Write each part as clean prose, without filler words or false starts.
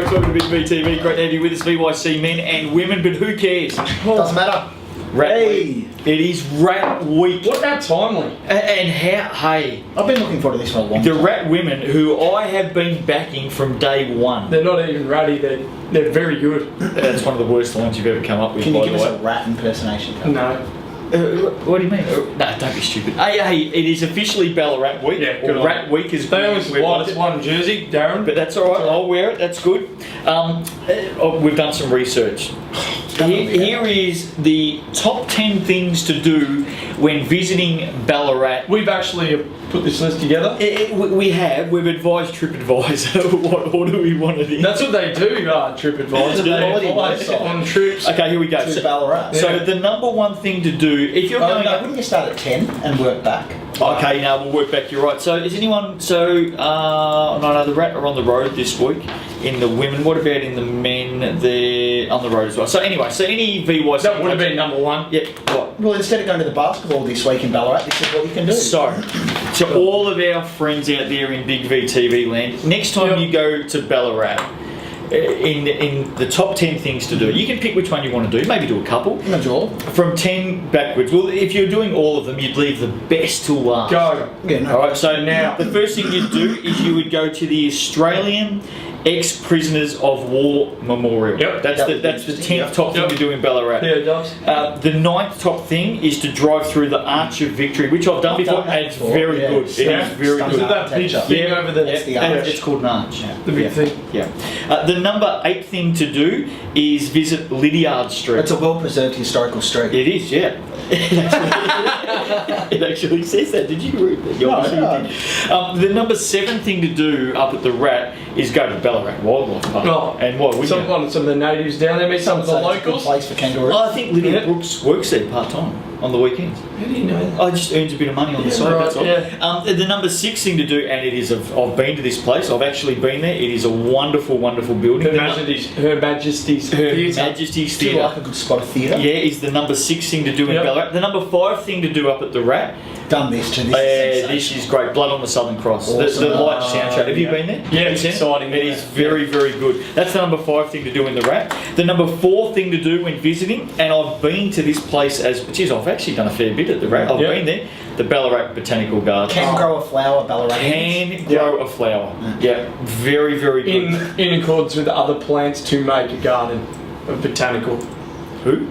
folks. Welcome to Big VTV. Great to have you with us, VYC men and women, but who cares? Doesn't matter. Rat Week. It is Rat Week. What about timely? And how, hey. I've been looking forward to this for a long time. The Rat women, who I have been backing from day one. They're not even ratty, they're very good. That's one of the worst lines you've ever come up with, Can you by give the us way. a rat impersonation? No. What do you mean? No, don't be stupid. Hey, it is officially Ballarat Week. Yeah, good or on Rat you. Week is They only we're supplied us one jersey, Darren. But that's alright, I'll wear it, that's good. We've done some research. Here is the top 10 things to do when visiting Ballarat. We've actually put this list together. We've advised TripAdvisor what order we want it in. That's what they do, TripAdvisor. They advise on trips. Okay, here we go. To Ballarat. So the number one thing to do, if you're going up... Wouldn't you start at 10 and work back? Okay, now we'll work back, you're right. So is anyone, no, the Rat are on the road this week in the women. What about in the men? They're on the road as well. So anyway, so any VYC... That would have been number one. Yeah, what? Well, instead of going to the basketball this week in Ballarat, this is what you can do. So all of our friends out there in Big VTV land, next time you go to Ballarat, in the top 10 things to do, you can pick which one you want to do, maybe do a couple. Not all. From 10 backwards. Well, if you're doing all of them, you'd leave the best till last. Go. Yeah, no. Alright, so now, the first thing you'd do is you would go to the Australian Ex-Prisoners of War Memorial. Yep. That's the 10th top thing to do in Ballarat. Yeah, it does. The 9th top thing is to drive through the Arch of Victory, which I've done before, and it's very good. It is very Stunning good. That big thing over the... That's the arch. It's called an arch. The big thing. Yeah. The number 8 thing to do is visit Lydiard Street. It's a well-preserved historical street. It is, yeah. It actually says that. Did you read that? No. The number 7 thing to do up at the Rat is go to Ballarat Wildlife Park. Oh. And what? Some of the natives down there, meet some of the It's a good locals. place for kangaroos. I think Lydia Brooks works there part-time on the weekends. How do you know that? I just earns a bit of money on the side, right, that's all. yeah. The number 6 thing to do, and it is, I've been to this place, I've actually been there, it is a wonderful, wonderful building. Her Majesty's Majesty's Do you Theatre. like a good spot of theatre? Yeah, is the number 6 thing to do in Ballarat. The number 5 thing to do up at the Rat. Done this too. This is great. Blood on the Southern Cross. Awesome. The light soundtrack. Have you been there? Yeah, it's exciting. It is very, very good. That's the number 5 thing to do in the Rat. The number 4 thing to do when visiting, and I've been to this place I've actually done a fair bit at the Rat. I've been there. The Ballarat Botanical Garden. Can grow a flower, Ballarat. Can grow a flower. Yeah, very, very good. In accordance with other plants to make a garden of botanical. Who?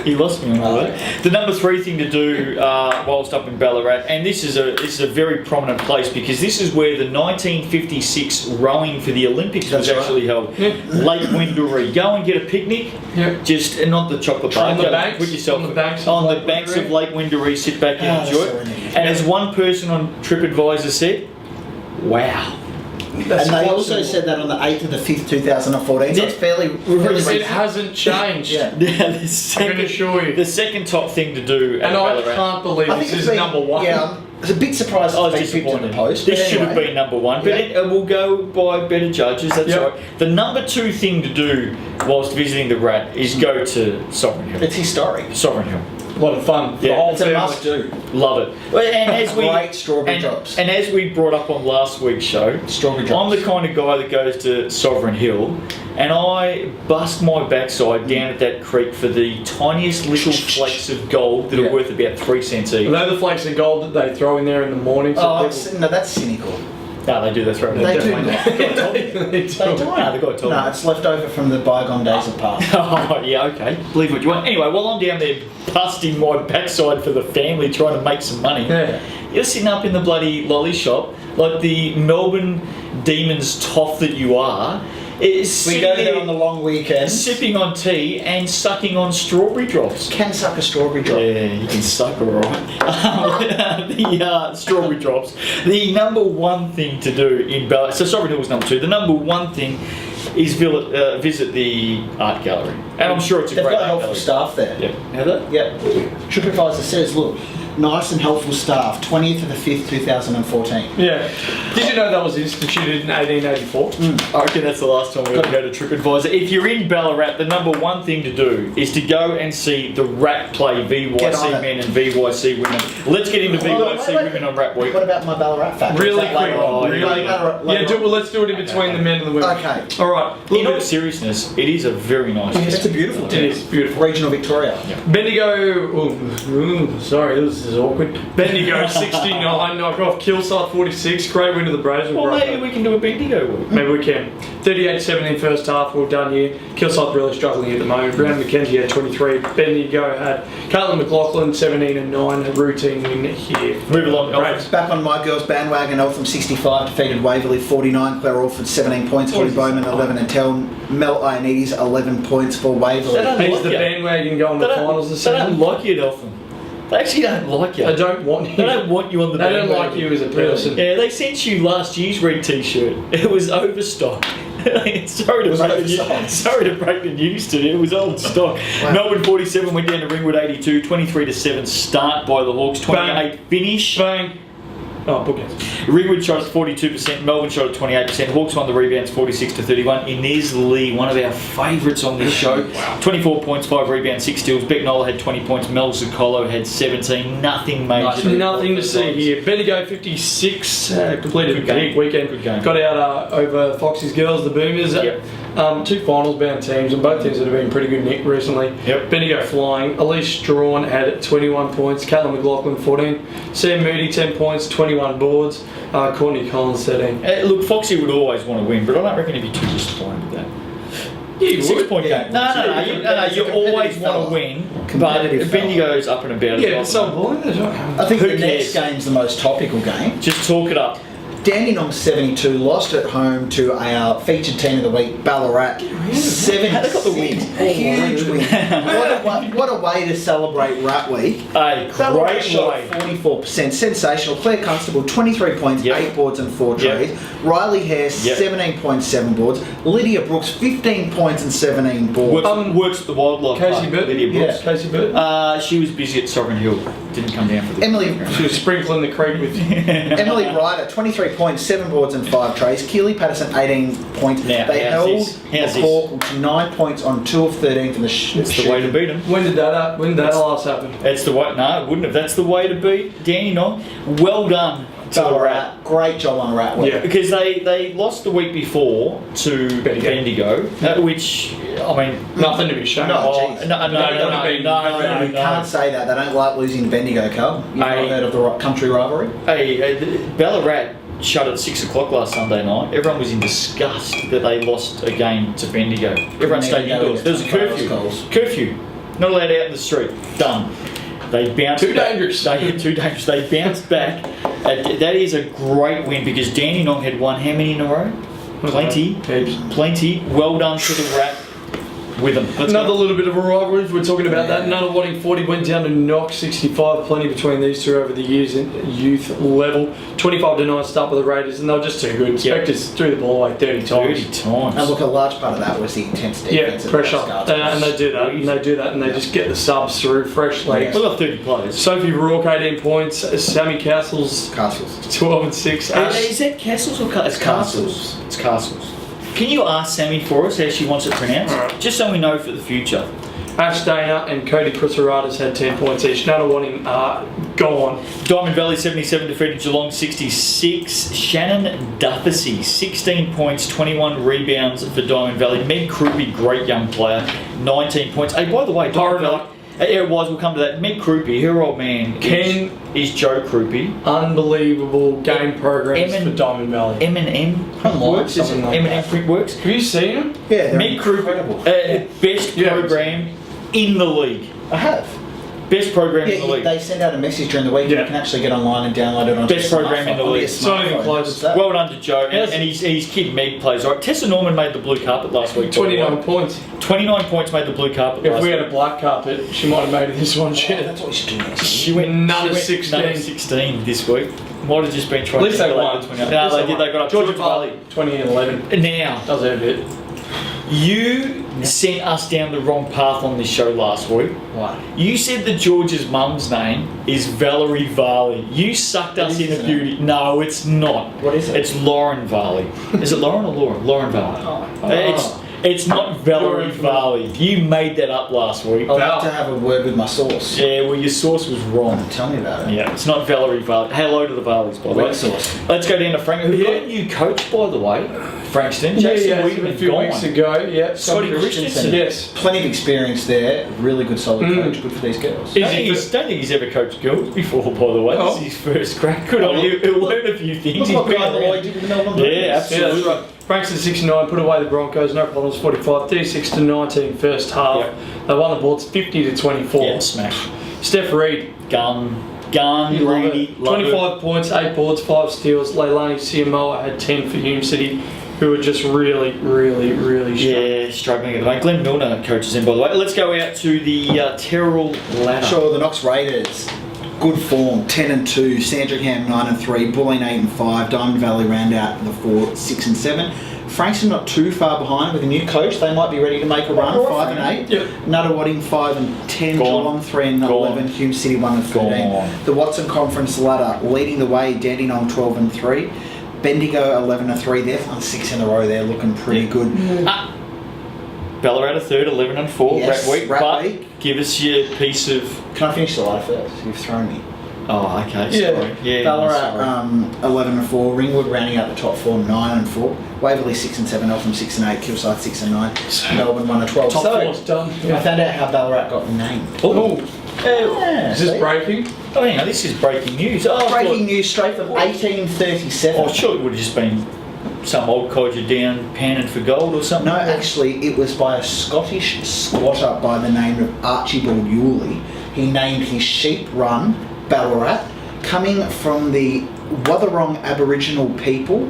He lost me on all that. The number 3 thing to do whilst up in Ballarat, and this is a very prominent place because this is where the 1956 rowing for the Olympics was actually held. Lake Wendouree. Go and get a picnic. Yep. Not the chocolate bar. On the banks. Put yourself On the banks. on the banks of Lake Wendouree. Sit back and enjoy it. And as one person on TripAdvisor said, "Wow." And they also said that on the 8th of the 5th, 2014. So it's fairly It hasn't changed. Yeah. The I can second, assure you. the second top thing to do at And I Ballarat. can't believe I think this it's is been, number one. Yeah, I was a bit surprised I was it's been picked in the disappointed. post. This but should have anyway. been number 1, but it will go by better judges. That's Yep. right. The number 2 thing to do whilst visiting the Rat is go to Sovereign Hill. It's historic. Sovereign Hill. A lot of fun. Yeah, The whole It's a family. must do. Love it. Well, and as we Great strawberry drops. And as we brought up on last week's show, Strawberry I'm drops. the kind of guy that goes to Sovereign Hill, and I bust my backside down at that creek for the tiniest little flakes of gold that are worth about 3 cents each. Are they the flakes of gold that they throw in there in the morning? So Oh, people- no, that's cynical. No, they do. They throw it. They do. They do. They do. No, the guy told me. No, it's left over from the bygone days of past. Oh, yeah, okay. Believe what you want. Anyway, while I'm down there busting my backside for the family trying to make some money, Yeah. you're sitting up in the bloody lolly shop like the Melbourne Demons toff that you are. We Sitting go there on the long weekend. sipping on tea and sucking on strawberry drops. Can suck a strawberry drop. Yeah, you can suck alright. The strawberry drops. The number 1 thing to do in Ballarat, so Sovereign Hill was number 2. The number 1 thing is visit the art gallery. And I'm sure it's a They've great got art helpful gallery. staff there. Yeah. Have they? Yep. TripAdvisor says, look, nice and helpful staff. 20th of the 5th, 2014. Yeah. Did you know that was instituted in 1884? I reckon that's the last time we're going to go to TripAdvisor. If you're in Ballarat, the number one thing to do is to go and see the Rat play VYC men and VYC women. Let's get into VYC women on Rat Week. What about my Ballarat fact? Really Is that later quick. on? Really? Well, let's do it in between the men and the women. Okay. All right. In all seriousness, it is a very nice It's a beautiful It town. is beautiful. Regional Victoria. Bendigo, sorry, this is awkward. Bendigo 69, knock off. Killside 46, great win to the Braves. Well, maybe we can do a Bendigo week. Maybe we can. 38-17 first half, well done here. Killside really struggling at the moment. Brandon McKenzie had 23. Bendigo had Caitlin McLaughlin 17 and 9, a routine win here. Move along, Braves. Back on my girls' bandwagon, Eltham 65 defeated Waverley 49. Claire Orford 17 points. Holly Bowman 11 and 10. Mel Ioannidis 11 points for Waverley. He's the bandwagon going to the finals this They don't season. like you at Eltham. They actually don't like you. They don't want you. They don't want you on the They don't bandwagon. like you as a person. Yeah, they sent you last year's red t-shirt. It was overstock. Sorry to break the news to you. It was old stock. Wow. Melbourne 47 went down to Ringwood 82. 23-7 start by the Hawks. 28 finish. Bang. Oh, bookends. Ringwood shot at 42%, Melbourne shot at 28%, Hawks won the rebounds 46-31. Inez Lee, one of our favourites on this show, 24 points, 5 rebounds, 6 steals. Beck Nola had 20 points, Mel Zuccolo had 17. Nothing major. Nothing to see here. Bendigo 56, completed a Good game. big weekend. Good game. Got out over Foxy's girls, the Boomers. Yep. 2 finals-bound teams, and both teams that have been pretty good nick recently. Yep. Bendigo flying. Elise Strawn had 21 points. Caitlin McLaughlin 14. Sam Moody 10 points, 21 boards. Courtney Collins 13. Look, Foxy would always want to win, but I don't reckon he'd be too disappointed with that. Yeah, you 6-point Yeah. game. No, you always want to win, but Competitive fella. Bendigo's up and about. Yeah, as it's well. so boring. I think Who the next cares? game's the most topical game. Just talk it up. Dandenong 72 lost at home to our featured team of the week, Ballarat. 7 How they got the win? Huge win. What a way to celebrate Rat Week. A Ballarat great shot way. 44%. Sensational. Claire Constable, 23 points, Yep. 8 boards and 4 Yep. trees. Riley Hare, Yep. 17 points, 7 boards. Lydia Brooks, 15 points and 17 boards. Works at the wildlife Casey park. Burt? Lydia Brooks. Casey Burt? She was busy at Sovereign Hill. Didn't come down for the Emily She was sprinkling the creek with Emily Ryder, 23 points, 7 boards and 5 trays. Keely Patterson, 18 points. Now, they how's held this? How's the this? Hawk to 9 points on 2 of 13 for the It's the way to beat them. When did that last happen? That's the way. No, it wouldn't have. That's the way to beat Dandenong. Well done to the Rat. Great job on Rat Week. Yeah. Because they lost the week before to Bendigo, which, I mean... Nothing to be ashamed No, of. geez. No, You can't say that. They don't like losing to Bendigo, Carl. You've not Hey. heard of the country rivalry? Hey, Ballarat shut at 6 o'clock last Sunday night. Everyone was in disgust that they lost a game to Bendigo. Everyone stayed Bendigo indoors. There was a curfew. goals. Curfew. Not allowed out in the street. Done. They bounced Too back. dangerous. Too dangerous. They bounced back. That is a great win because Dandenong had won how many in a row? Plenty. Heaps. Plenty. Well done to the Rat with them. Let's Another go. little bit of a rivalry, if we're talking about that. Another Wadding 40 went down to Knox 65. Plenty between these two over the years in youth level. 25-9 start with the Raiders, and they were just too good. Spectres threw the ball like 30 times. 30 times. And look, a large part of that was the intense Yeah, defense. of pressure. the Scarlets. And they do that, and they just get the subs through, fresh legs. We've got 30 players. Sophie Rourke, 18 points. Sammy Castles, Castles. 12 and 6. Ash, Is that Castles or It's Castles? It's Castles. Can you ask Sammy for us how she wants it pronounced? Alright. Just so we know for the future. Ash Dana and Cody Crisaratas had 10 points each. Nana Wadding gone. Diamond Valley 77 defeated Geelong 66. Shannon Dufficy 16 points, 21 rebounds for Diamond Valley. Meg Kruppe, great young player, 19 points. Hey, by the way, Diamond Valley. Yeah, it was. We'll come to that. Meg Kruppe, her old man is Joe Kruppe. Unbelievable game programs M&M for Diamond Valley. M&M Online, Printworks. Is it something like M&M Printworks? Have you seen them? Yeah, they're Meg Kruppe, incredible. best Yeah. program in the league. I have. Best program in the Yeah, league. they send out a message during the week. Yeah. You can actually get online and download it on Best your program in the smartphone, on league. your It's not even smartphone. close. What's that? Well done to Joe, Yes. and his kid Meg plays right. Tessa Norman made the blue carpet last week. 29 points. 29 points made the blue carpet If last we had week. a black carpet, she might have made it this one. Oh, Shit. that's what we should do next. She went None of she went 16. none of 16 this week. Might have just been trying At least to they get won. the 29. No, they did. They got up. Georgia Valley, 20 and 11. Now, Does have it. You sent us down the wrong path on this show last week. What? You said that George's mum's name is Valerie Varley. You sucked us in the beauty. No, it's not. What is it? It's Lauren Varley. Is it Lauren or Lauren? Lauren Varley. It's not Valerie Varley. You made that up last week. I'll have to have a word with my source. Yeah, well, your source was wrong. Tell me about it. Yeah, it's not Valerie Varley. Hello to the Varleys, by the way. Weak sauce. Let's go down to Frank, who got a new coach, by the way. Frankston. Jason a Weedman few gone. weeks ago. Yeah, Scotty Christensen. Yes. Plenty of experience there. Really good, solid coach. Good for these girls. Don't think he's ever coached girls before, by the way. Oh. This is his first crack. Good on you. He'll learn a few things. Look what He's guy been the around. did with the Melbourne Yeah, Broncos. absolutely. Yeah, that's right. Frankston 69 put away the Broncos, no problems. 45, 36-19 first half. Yep. They won the Bullets 50-24. Yeah, smash. Steph Reid, Gun, you love Reedy, it. love 25 points, 8 boards, 5 steals. Leilani Siamoa had 10 for Hume City, who were just really struggling. Yeah, struggling at the moment. Glenn Milner coaches in, by the way. Let's go out to the Terrell ladder. Sure, the Knox Raiders. Good form, 10-2. Sandringham 9-3. Bulleen 8-5. Diamond Valley round out the 4, 6-7. Frankston not too far behind with a new coach. They might be ready to make a run. 5-8. Yep. Nuttawading 5-10. Geelong 3-11. Hume City 1-13. The Watson Conference ladder leading the way. Dandenong 12-3. Bendigo 11-3. They've won 6 in a row. They're looking pretty good. Ballarat a third, 11-4. Yes, Rat week. Rat but week. give us your piece of. Can I finish the ladder first? You've thrown me. Oh, okay. Yeah. Sorry. Yeah. Ballarat sorry. 11-4, Ringwood rounding out the top 4 9-4, Waverley 6-7, Eltham 6-8, Kilsyth 6-9, Melbourne 1-12. Top So, four's done. I found out how Ballarat got named. Oh, Yeah, is this see? breaking? Oh, hang on, this is breaking news. Oh, Breaking news straight from 1837. Oh, sure, it would have just been some old codger down panning for gold or something. No, actually, it was by a Scottish squatter by the name of Archibald Yulee. He named his sheep run Ballarat, coming from the Watherong Aboriginal people,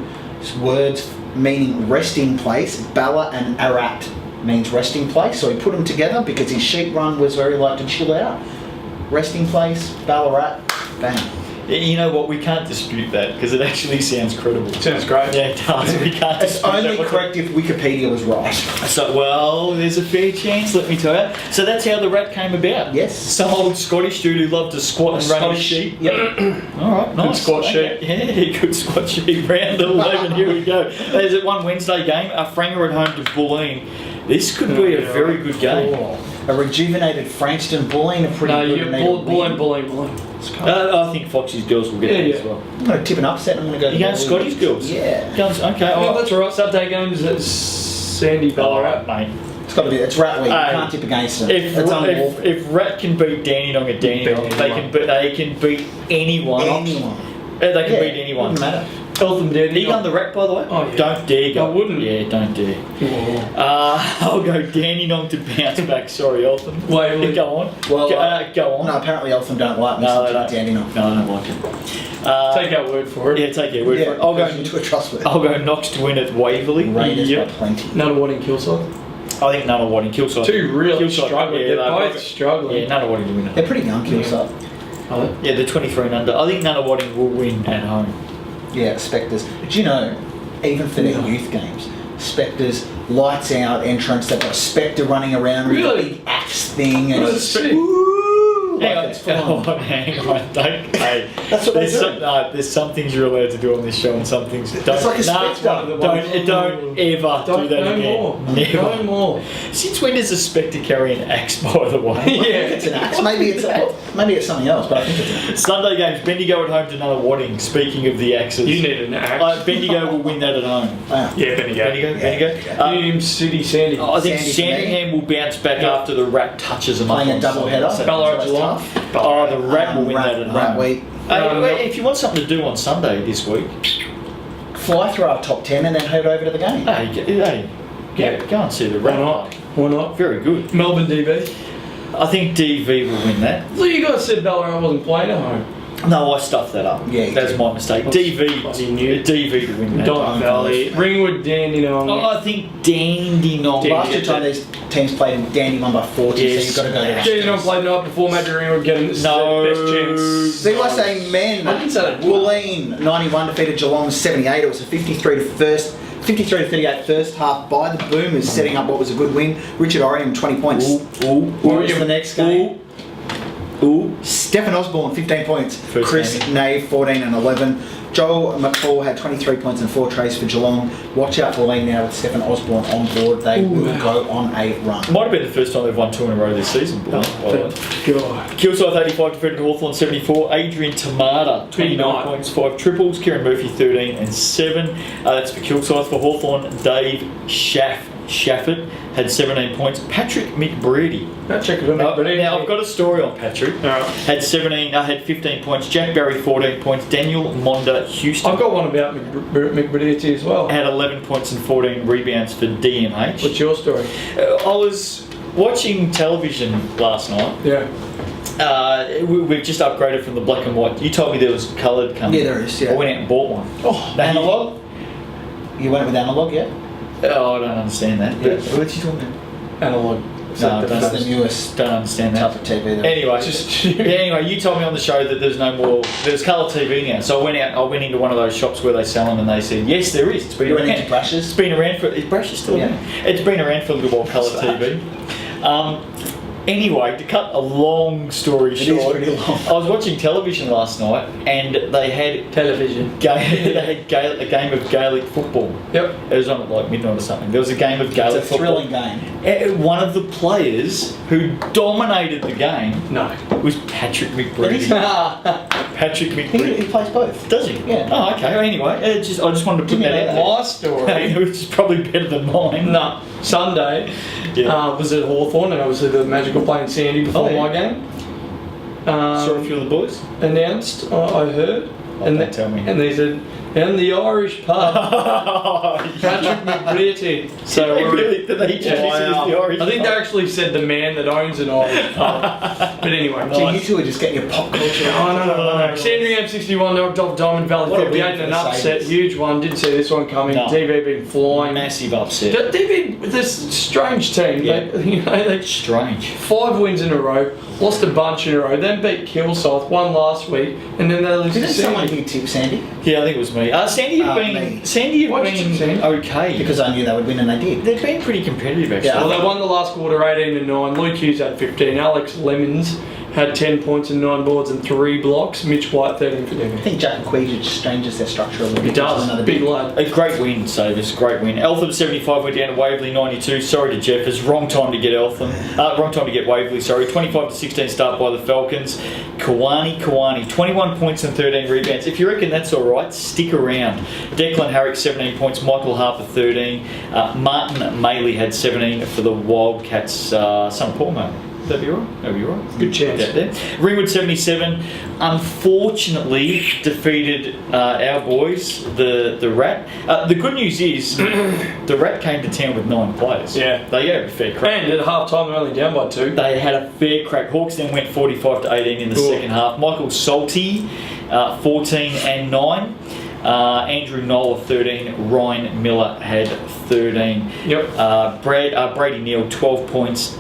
words meaning resting place. Balla and Arat means resting place, so he put them together because his sheep run was very like to chill out. Resting place, Ballarat, bang. You know what? We can't dispute that because it actually sounds credible. Sounds great. Yeah, it does. We can't It's dispute only that. correct if Wikipedia was right. So, well, there's a fair chance, let me tell you. So that's how the rat came about. Yes. Some old Scottish dude who loved to squat and run his sheep. Yep. All right, nice. squat Okay. Yeah, good squat sheep. Round 11. Here we go. There's a one Wednesday game. Franger at home to Bulleen. This could be a very good game. A rejuvenated Frankston Bulleen, a pretty No, good. you and they will win. bullying. I think Foxy's girls will get Yeah, it yeah. as well. I'm going to tip an upset. I'm going to go. You going Scottish girls? Yeah. Guns, okay. Oh, All right. that's all right. Saturday games at Sandy All Ballarat. right, mate. It's got to be. It's Rat Week. You Hey, can't tip against them. If, It's unlawful. if Rat can beat Dandenong at Dandenong, they can beat anyone. Anyone. They can Yeah, beat anyone. Wouldn't matter. Eltham Are Dandenong. you going the Rat, by the way? Oh, yeah. Don't dare go. I wouldn't. Yeah, don't dare. Oh. I'll go Dandenong to bounce back. Sorry, Eltham. Waverley. Go on. Well, go on. No, apparently Eltham don't like me. No, so they tip don't. Dandenong. No, I don't like it. Take our word for it. Yeah, take your word for it. I'll goes go. into a trustworthy. I'll go Knox to win at Waverley. Raiders Yep. by plenty. Nuttawading Kilsyth. I think Nuttawading Kilsyth. Two really Kilsyth, struggling. yeah, They're they're both struggling. Yeah, Nuttawading will win They're it. pretty young, Kilsyth. Are they? Yeah, they're 23 and under. I think Nuttawading will win at home. Yeah, Spectres. But you know, even for their youth games, Spectres, lights out entrance. They've got a Spectre running around with Really? a big axe thing, and Really? it's Sick. woo, Hang like on, it's full on. hang on, don't. Hey, That's what they there's do. there's some things you're allowed to do on this show, and some things don't. It's like a Nah, Spectre. don't ever do that no again. more. Never. No more. Since when does a Spectre carry an axe, by the way? It's an axe. Maybe it's something else, but I think it's an axe. Sunday games, Bendigo at home to Nuttawading. Speaking of the axes, You need an axe. Bendigo will win that at home. Wow. Yeah, Bendigo. Bendigo. Hume City Sandy. I think Sandy Sandringham will bounce back Yeah. after the Rat touches them Playing up a on double Sunday. header. So- Ballarat So Geelong. it's tough. Oh, the Rat will win that at Rat home. Week. Hey, if you want something to do on Sunday this week, Fly through our top 10 and then head over to the game. go and see the Why Rat. not? Why not? Very good. Melbourne DB. Oh, I think DV will win that. So you guys said Ballarat wasn't playing at home. No, I stuffed that up. Yeah, you that's did. my mistake. Bloody DV knew. to win that. Don Valley. Ringwood Dandenong. Oh, I think Dandenong. Last year time these teams played in Dandenong by 40, Yes. so you've got to go there. Dandenong played the night before. Maybe Ringwood getting the No. best chance. See, I say men. I didn't say that. Bulleen 91 defeated Geelong 78. It was a 53 to first 53-38 first half by the Boomers, setting up what was a good win. Richard Orion, 20 points. What was the next game? Stephen Osborne, 15 points. Chris Nave, 14 and 11. Joel McCall had 23 points and 4 trays for Geelong. Watch out for Lee now with Stephen Osborne on board. They will go on a run. Might have been the first time they've won 2 in a row this season. By the way. Kilsyth 85 defeated Hawthorn 74. Adrian Tamata 29 points, 5 triples. Kieran Murphy 13 and 7. That's for Kilsyth. For Hawthorn, Dave Shafford had 17 points. Patrick McBreedy. Now I've got a story on Patrick. Had 15 points. Jack Barry 14 points. Daniel Monda Houston. I've got one about McBreedy as well. Had 11 points and 14 rebounds for DMH. What's your story? I was watching television last night. Yeah. We've just upgraded from the black and white. You told me there was coloured coming. Yeah, there is. Yeah. I went out and bought one. Oh, analog. You went with analog, yeah? Oh, I don't understand that. Yeah. What you talking about? Analog. No, That's the newest don't understand that. type of TV. There. Anyway, you told me on the show that there's no more. There's colour TV now. So I went into one of those shops where they sell them, and they said yes, there is. It's been You around. went into brushes. It's been around for. Is brushes still there? It's been around for a little while. Colour TV. Anyway, to cut a long story short, is pretty long. I was watching television last night, and they had a game of Gaelic football. Yep. It was on at like midnight or something. There was a game of Gaelic It's a football. thrilling game. One of the players who dominated the game was Patrick McBreedy. Patrick McBreedy. He plays both. Does he? Yeah. Oh, okay. Anyway, I just wanted to put that out. My story. Which is probably better than mine. No. Sunday was at Hawthorn, and obviously the Magical playing Sandy before my game. Saw a few of the boys. Announced, I heard. And they tell me. And they said, and the Irish pub, Patrick McBreedy. So really, did they introduce it as the Irish I think they pub? actually said the man that owns an Irish pub. But anyway, So you two are just getting your pop culture. Oh, no. Sandringham 61 knocked off Diamond Valley What a 58 win in for an the upset. Saints. Huge one. Didn't see this one coming. No. DV been flying. Massive upset. DV, this strange team. Yeah. They Strange. 5 wins in a row, lost a bunch in a row, then beat Kilsyth, won last week, and then they lose to Didn't someone Sandy. here tip Sandy? Yeah, I think it was me. Sandy have me. been Why'd you tip Sandy? okay Because I knew they would win and they did. they've been pretty competitive actually. Yeah. Well, they won the last quarter 18-9. Luke Hughes had 15. Alex Lemons had 10 points and 9 boards and 3 blocks. Mitch White 13 for I them. think Jack Queeg just changes their structure a little bit. He does. Another Big lad. A great win, Savers. Great win. Eltham 75 went down to Waverley 92. Sorry to Jeffers. Wrong time to get Eltham. Wrong time to get Waverley. Sorry. 25-16 start by the Falcons. Kawani 21 points and 13 rebounds. If you reckon that's all right, stick around. Declan Harrick 17 points. Michael Harper 13. Martin Maley had 17 for the Wildcats. Son of Paul, mate. That'd be right. That'd be right. Good chance. There. Ringwood 77, unfortunately defeated our boys, the Rat. The good news is the Rat came to town with 9 players. Yeah. They gave a fair crack. And at half time, they're only down by 2. They had a fair crack. Hawks then went 45-18 in the second half. Michael Salty, 14 and 9. Andrew Knoll 13. Ryan Miller had 13. Yep. Brady Neal 12 points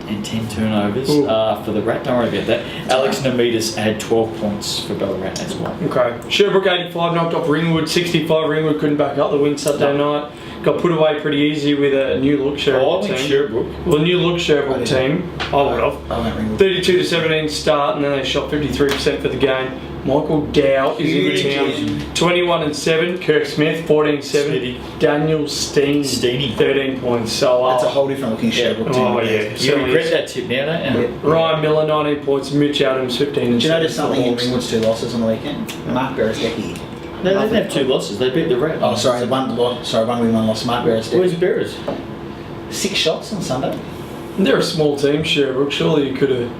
and 10 turnovers for the Rat. Don't worry about that. Alex Namitas had 12 points for Ballarat as well. Okay. Sherbrooke 85 knocked off Ringwood 65. Ringwood couldn't back up the win Saturday night. Got put away pretty easy with a new look Sherbrooke I think team. Sherbrooke. Well, a new look Sherbrooke team. I would have. I went Ringwood. 32-17 start, and then they shot 53% for the game. Michael Dow is in town. 21 and 7. Kirk Smith 14 7. Daniel Steeny 13 points. So That's a whole different looking Sherbrooke team. Oh yeah. You regret that tip now, don't you? Ryan Miller 19 points. Mitch Adams 15 and Do you notice 7. something in Ringwood's 2 losses on the weekend? Mark Beresdecki. No, they didn't have 2 losses. They beat the Rat. Oh, sorry, one win, 1 loss. Mark Beresdecki. Where's Bears? 6 shots on Sunday. They're a small team, Sherbrooke. Surely you could have.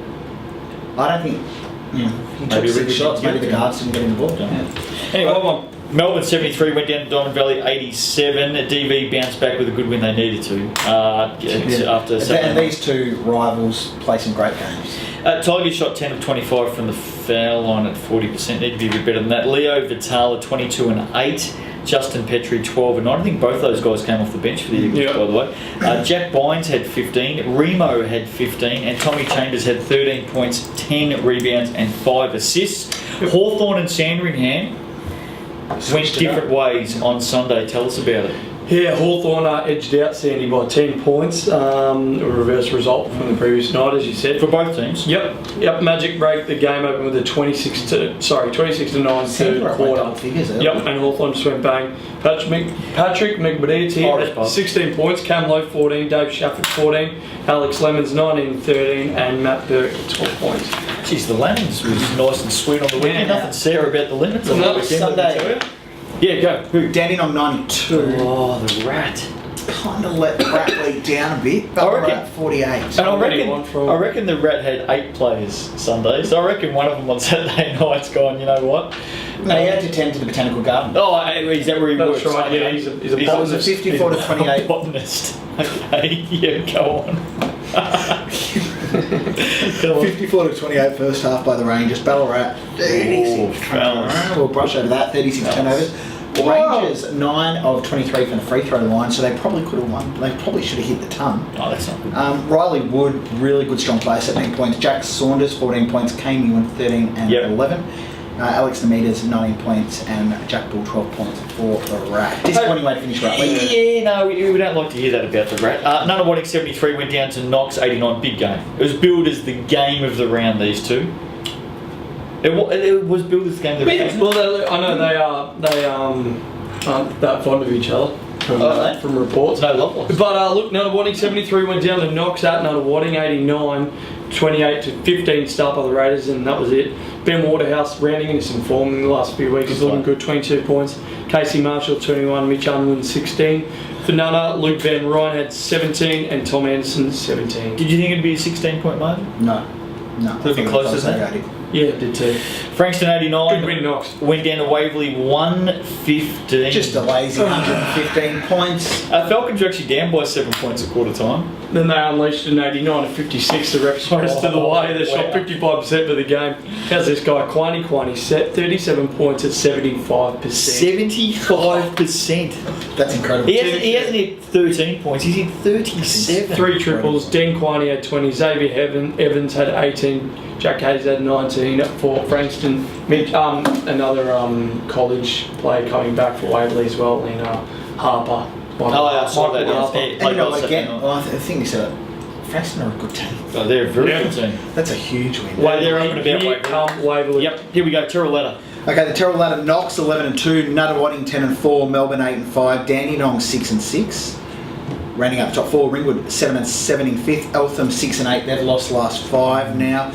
I don't think. He took Maybe 6 we shots. didn't Maybe get the them. guards didn't get him the ball. Anyway, Melbourne 73 went down to Diamond Valley 87. DV bounced back with a good win they needed to after And Saturday. these 2 rivals play some great games. Tigers shot 10 of 25 from the foul line at 40%. Need to be a bit better than that. Leo Vitala 22 and 8. Justin Petrie 12 and 9. I think both those guys came off the bench for the Eagles, by the way. Jack Bynes had 15. Remo had 15. And Tommy Chambers had 13 points, 10 rebounds and 5 assists. Hawthorn and Sandringham went different ways on Sunday. Tell us about it. Yeah, Hawthorn edged out Sandy by 10 points. A reverse result from the previous night, as you said. For both teams. Yep. Magic break the game open with a 26 to 9 third quarter. Figures, Yep, and Hawthorn just went bang. Patrick McBeatty at 16 points, Cam Lowe 14, Dave Shafford 14, Alex Lemons 19-13, and Matt Burke 12 points. Jeez, the Lemons was nice and sweet on the weekend. Yeah. Nothing sour about the Lemons on the Another weekend. Sunday. Yeah, go. Who? Dandenong 92. Oh, the Rat. Kind of let the Rat lead down a bit. I Ballarat reckon- 48. And I reckon the Rat had 8 players Sunday, so I reckon one of them on Saturday night's gone, you know what? No, he had to tend to the botanical garden. Oh, is that where he That's works? right, yeah, he's a That was a 54 to 28. botanist. Okay, yeah, go on. Come on. 54 to 28 first half by the Rangers. Ballarat 36. fellas. We'll brush over that. 36 turnovers. Rangers 9 of 23 from the free throw line, so they probably could have won. They probably should have hit the ton. Oh, that's not good. Riley Wood, really good strong player, 17 points. Jack Saunders 14 points. Kane Ewan 13 and Yep. 11. Alex Nemeters 9 points and Jack Bull 12 points for the Rat. Disappointing way to finish Ratley. Yeah, no, we don't like to hear that about the Rat. Nunawading 73 went down to Knox 89. Big game. It was billed as the game of the round, these two. It was billed as the game of the round. Well, I know they aren't that fond of each other from reports. No love lost. But look, Nunawading 73 went down to Knox at Nunawading 89, 28 to 15 start by the Raiders, and that was it. Ben Waterhouse rounding into some form in the last few weeks. He's looking good, 22 points. Casey Marshall 21, Mitch Unwin 16. For Nunna, Luke Van Ryan had 17 and Tom Anderson 17. Did you think it'd be a 16-point margin? No. It'll be closer than that. Yeah, did too. Frankston 89 Good win, Knox. went down to Waverley 115. Just a lazy 115 points. Falcons were actually down by 7 points at quarter time. Then they unleashed an 89 to 56. The refs rest of the way. They shot Wow. 55% of the game. How's this guy? Quiney set 37 points at 75%. 75%. That's incredible. He hasn't hit 13 points. He's hit 37. 3 triples. Den Quiney had 20. Xavier Evans had 18. Jack Hayes had 19 for Frankston. Another college player coming back for Waverley as well, and Harper. I saw that. Harper. Yeah. And you know, again, I think this Frankston are a good team. Oh, they're a very good team. That's a huge win. Well, they're up and about Here Waverley. come Waverley. Yep, here we go. Terrelletta. Okay, the Terrell Ladder Knox 11 and 2, Nunawading 10 and 4, Melbourne 8 and 5, Dandenong 6 and 6. Rounding up top 4, Ringwood 7 and 7 in 5th, Eltham 6 and 8. They've lost last 5 now.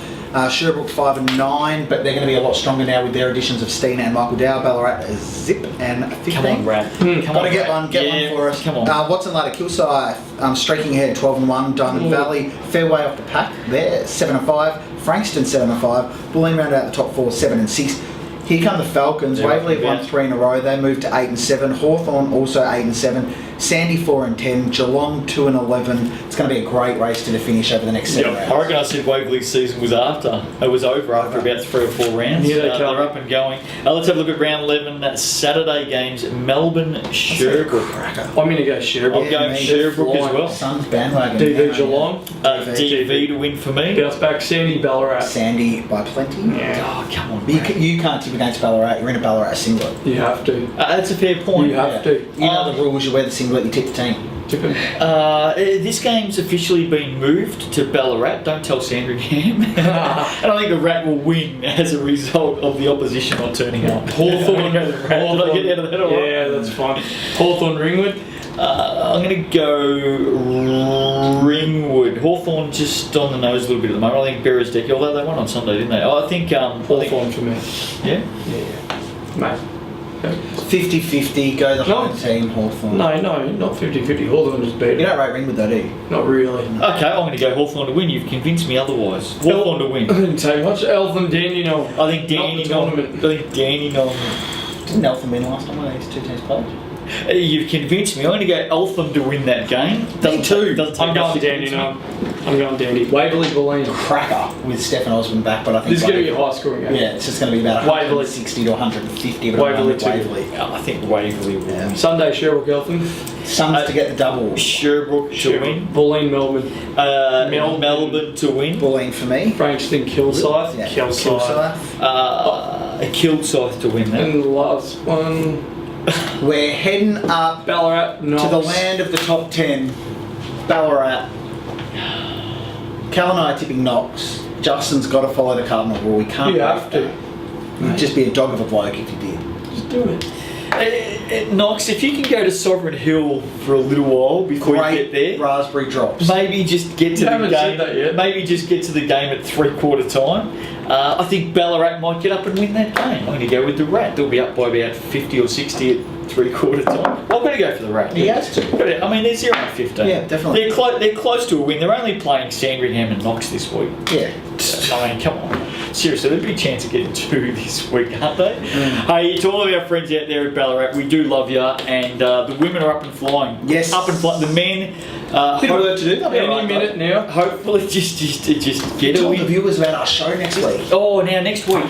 Sherbrooke 5 and 9, but they're going to be a lot stronger now with their additions of Steen and Michael Dow. Ballarat is zip and 15. Come on, Rat. Gotta get one for us. Come on. Watson Ladder Kilsyth streaking ahead 12 and 1. Diamond Valley fair way off the pack there 7 and 5. Frankston 7 and 5. Bulleen round out the top 4 7 and 6. Here come the Falcons. They're Waverley have up won and 3 in a row. They moved to 8 and 7. Hawthorn also 8 and 7. Sandy 4 and 10. Geelong 2 and 11. It's going to be a great race to the finish over the next 7 rounds. I reckon I said Waverley's season was over after about 3 or 4 rounds. Here they come. They're up and going. Let's have a look at round 11. Saturday games. Melbourne, Sherbrooke. Cracker. I'm going to go Sherbrooke. I'm going mate. Sherbrooke as well. Suns bandwagon. DV Yeah, Geelong. DV to win for me. Bounce back Sandy Ballarat. Sandy by plenty. Yeah. Oh, come on, But Rat. you can't tip against Ballarat. You're in a Ballarat singlet. You have to. That's a fair point. You have to. You know the rules. You wear the singlet. You tip the team. Tip him. This game's officially been moved to Ballarat. Don't tell Sandringham. And I think the Rat will win as a result of the opposition not turning up. Hawthorn. Did I get out of that all right? Yeah, that's fine. Hawthorn Ringwood. I'm going to go Ringwood. Hawthorn just on the nose a little bit at the moment. I think Berrizdecke, although they won on Sunday, didn't they? I think Hawthorn for me. Yeah. Yeah. Mate. 50-50. Go the No. home team. Hawthorn. No, not 50-50. Hawthorn just beat You it. don't rate Ringwood though, do you? Not really. Okay, I'm going to go Hawthorn to win. You've convinced me otherwise. Hawthorn to win. Didn't take much. Eltham Dandenong. I think Dandenong. Didn't Eltham win last time when these two teams played? You've convinced me. I'm going to go Eltham to win that game. Me too. Doesn't take I'm much going to convince me. Dandenong. I'm going Dandy. Waverley Bulleen. Cracker with Stefan Osborne back, but I think This is going to be a high scoring game. yeah, it's just going to be about Waverley. 160 to 150. But Waverley I'm too. going with Waverley. I think Waverley will win. Sunday Sherbrooke Eltham. Suns to get the double. Sherbrooke to win. Bulleen Melbourne. Melbourne to win. Bulleen for me. Frankston Kilsyth. Yeah. Kilsyth. Kilsyth. Kilsyth to win that. And the last one. We're heading up Ballarat, to the Knox. land of the top 10. Ballarat. Cal and I are tipping Knox. Justin's got to follow the cardinal rule. We can't. You have to. You'd just be a dog of a bloke if you did. Just do it. Knox, if you can go to Sovereign Hill for a little while before you Great get there, raspberry drops. maybe just get to You the haven't said game. that yet. Maybe just get to the game at 3/4 time. I think Ballarat might get up and win that game. I'm going to go with the Rat. They'll be up by about 50 or 60 at 3/4 time. Well, I'm going to go for the Rat. He has to. I mean, they're 0-15. Yeah, definitely. They're close to a win. They're only playing Sandringham and Knox this week. Yeah. I mean, come on. Seriously, there's a big chance of getting 2 this week, aren't they? Hey, to all of our friends out there at Ballarat, we do love you, and the women are up and flying. Yes. Up and flying. The men, Bit of work to do. They'll be Any alright, minute though. now. hopefully just get a Tell the win. viewers about our show next week. Oh, now next week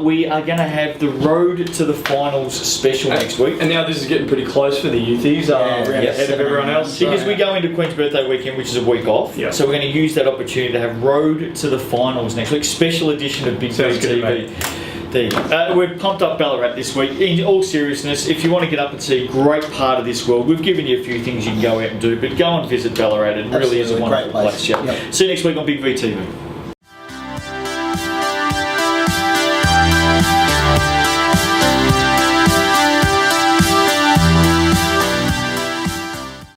we are going to have the Road to the Finals special next week. And now this is getting pretty close for the youthies. Yeah, We're yeah, ahead of everyone else. Because we go into Queen's birthday weekend, which is a week off. Yeah. So we're going to use that opportunity to have Road to the Finals next week. Special edition of Big Sounds good, TV. mate. There you go. We've pumped up Ballarat this week. In all seriousness, if you want to get up and see a great part of this world, we've given you a few things you can go out and do, but go and visit Ballarat. It really is a Absolutely, wonderful great place. place. Yeah. Yep. See you next week on Big VTV.